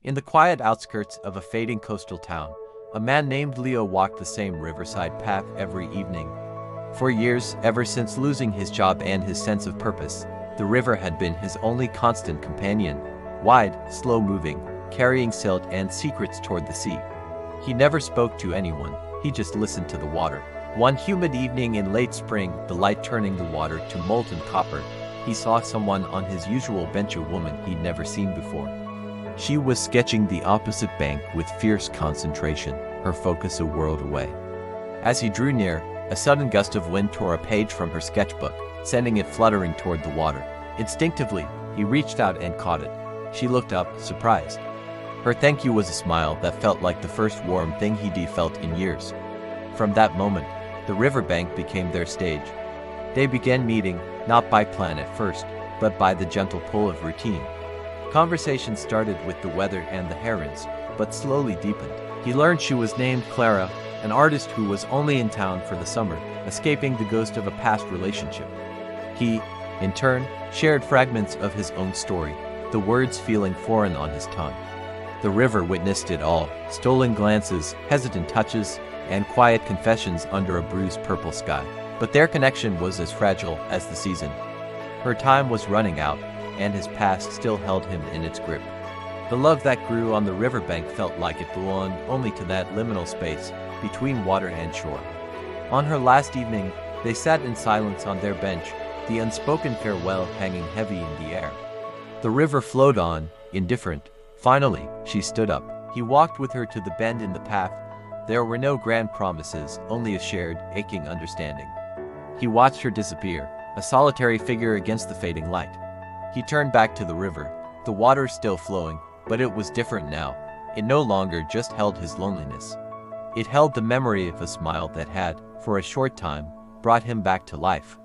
In the quiet outskirts of a fading coastal town, a man named Leo walked the same riverside path every evening. For years, ever since losing his job and his sense of purpose, the river had been his only constant companion, wide, slow-moving, carrying silt and secrets toward the sea. He never spoke to anyone, he just listened to the water. One humid evening in late spring, the light turning the water to molten copper, he saw someone on his usual bench, a woman he'd never seen before. She was sketching the opposite bank with fierce concentration, her focus a world away. As he drew near, a sudden gust of wind tore a page from her sketchbook, sending it fluttering toward the water. Instinctively, he reached out and caught it. She looked up, surprised. Her thank you was a smile that felt like the first warm thing he'd felt in years. From that moment, the riverbank became their stage. They began meeting, not by plan at first, but by the gentle pull of routine. Conversation started with the weather and the herons, but slowly deepened. He learned she was named Clara, an artist who was only in town for the summer, escaping the ghost of a past relationship. He, in turn, shared fragments of his own story, the words feeling foreign on his tongue. The river witnessed it all, stolen glances, hesitant touches, and quiet confessions under a bruised purple sky. But their connection was as fragile as the season. Her time was running out, and his past still held him in its grip. The love that grew on the riverbank felt like it belonged only to that liminal space between water and shore. On her last evening, they sat in silence on their bench, the unspoken farewell hanging heavy in the air. The river flowed on, indifferent. Finally, she stood up. He walked with her to the bend in the path. There were no grand promises, only a shared, aching understanding. He watched her disappear, a solitary figure against the fading light. He turned back to the river, the water still flowing, but it was different now. It no longer just held his loneliness. It held the memory of a smile that had, for a short time, brought him back to life.